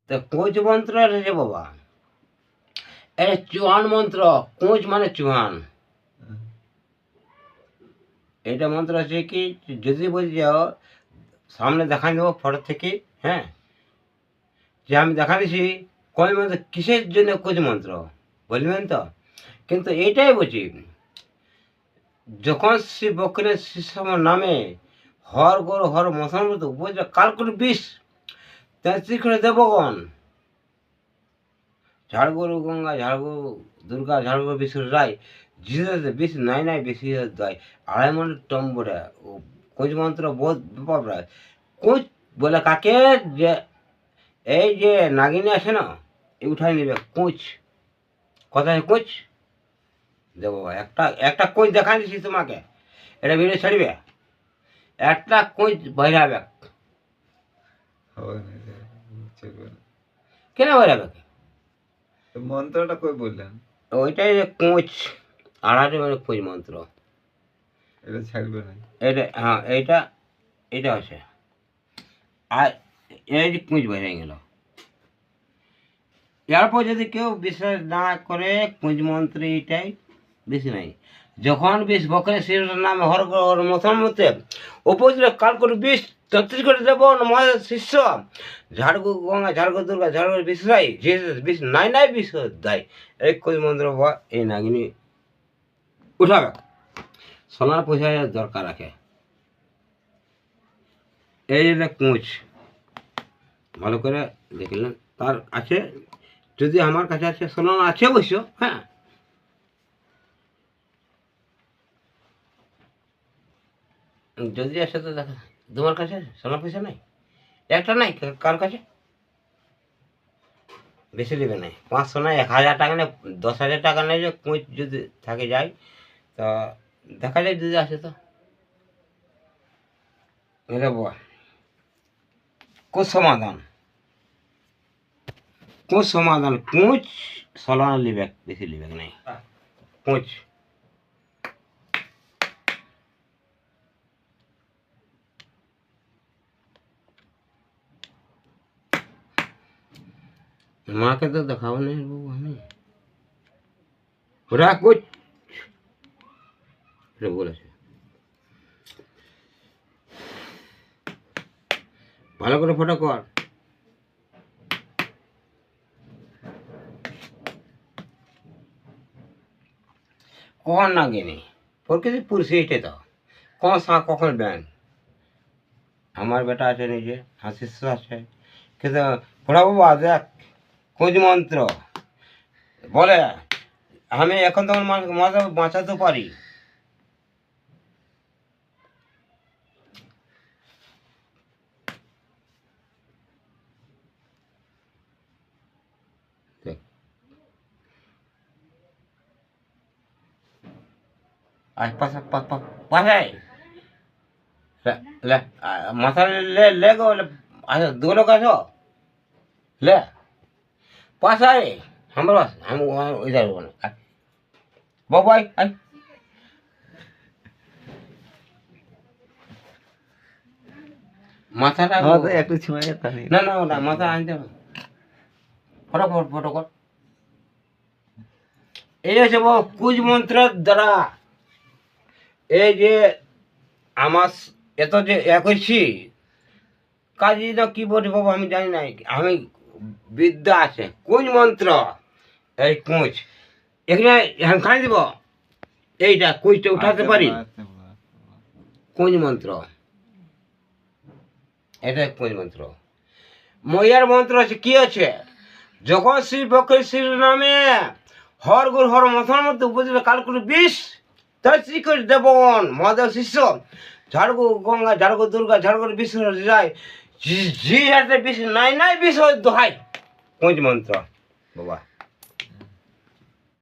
তো কোচ মন্ত্র যে বাবা, এটা চুহান মন্ত্র। কোচ মানে চুহান। এটা মন্ত্র আছে কি, যদি বলছি যাও সামনে দেখা দেবো ফটো থেকে, হ্যাঁ, যে আমি দেখা দিছি কোচ মন্ত্র কিসের জন্য কোচ মন্ত্র বলবেন তো। কিন্তু এইটাই বলছি, যখন শ্রী বক্রের শিষ্য নামে হর গর হর মশান মতো উপজা কালকুট বিষ তেত্রি করে দেবগণ, ঝাড়গরু গঙ্গা, ঝাড়গরু দুর্গা, ঝাড়গরু বিষ্ণু রায়, জিতে বিষ নাই নাই বেশি দেয় আড়াই মন টম্বরে ও কোচ মন্ত্র বহুত ব্যাপার রায়। কোচ বলে কাকে, যে এই যে নাগিনী আছে না, এই উঠাই নেবে কোচ। কোথায় কোচ দেবো? একটা একটা কোচ দেখাই দিচ্ছি তোমাকে, এটা ভিডিও ছাড়বে। একটা কোচ বাইরাবে, কেন বাইরাবে? মন্ত্রটা কই বললেন? ওইটাই যে কোচ, আড়াই মানে কোচ মন্ত্র। এটা ছাড়বে না? এটা হ্যাঁ, এইটা এটা আছে। আর এই যে কুঁচ বেড়ে গেল, এরপর যদি কেউ বিশ্বাস না করে কুঁজ মন্ত্রে এটাই বেশি নাই। যখন বিষ বকরে শির নামে হর মতন মতে উপজে কাল করে বিষ তেত্রিশ করে দেব মহাদেব শিষ্য, ঝাড়গু গঙ্গা, ঝাড়গু দুর্গা, ঝাড়গু বিষ্ণাই, যে বিষ নাই নাই বিষ দেয়। এই কুঁজ মন্ত্র বা এই নাগিনী উঠাবে, সোনার পয়সা দরকার রাখে। এই যে কুঁচ ভালো করে দেখলেন, তার আছে, যদি আমার কাছে আছে সোনা আছে অবশ্য, হ্যাঁ, যদি আসে তো দেখা। তোমার কাছে সোনা পয়সা নাই, একটা নাই কার কাছে? বেশি নেবে নাই, 500 নাই, 1000 টাকা নেই, 10,000 টাকা নেই, যে কুঁচ যদি থাকে যায় তা দেখা যায় যদি আসে তো। এটা বল কোচ সমাধান, কোচ সমাধান, কোচ সোনা লিবে, বেশি লিবে নাই কোচ। মাকে তো দেখাবো না বাবু আমি, ওরা কোচ বলেছে। ভালো করে ফটো কর। কখন না গেনি প্রকৃতি পুরুষ এইটাই তো, কখন সাঁ কখন ব্যান। আমার বেটা আছে নিজে, হাসিস আছে, কিন্তু পড়াবো দেখ কোচ মন্ত্র বলে আমি এখন তখন মাথা বাঁচাতে পারি। আর পাশে পাশে ले माथा ले ले गो ले, अच्छा 2 लोग आसो ले पास आए हमारे पास, हम वहाँ इधर बोले बाबू आई आई माथा टा আমার তো একটু ছুঁয়ে যেতে নেই। ना ना ना माथा आनते फटाफट फोटो कर। এই হচ্ছে কুজ মন্ত্রের দ্বারা এই যে আমার এত যে করছি কাজী না কি বলি বাবু আমি জানি না, আমি বিদ্যা আছে কুঁজ মন্ত্র। এই কুঁজ এখানে আমি খাই দিব, এইটা কুঁজটা উঠাতে পারি, কুঁজ মন্ত্র, এটা কুঁজ মন্ত্র। মইয়ার মন্ত্র আছে কি আছে, যখন শ্রী বক্রের শ্রী নামে হর গুর হর মথার মধ্যে উপজেলা কালকুট বিষ তেত্রি করে দেবগণ মহাদেব শিষ্য, ঝাড়গু গঙ্গা, ঝাড়গু দুর্গা, ঝাড়গু বিষ্ণু যায়, জি হাতে বিষ নাই নাই বিষ দোহাই কুঁজ মন্ত্র বাবা।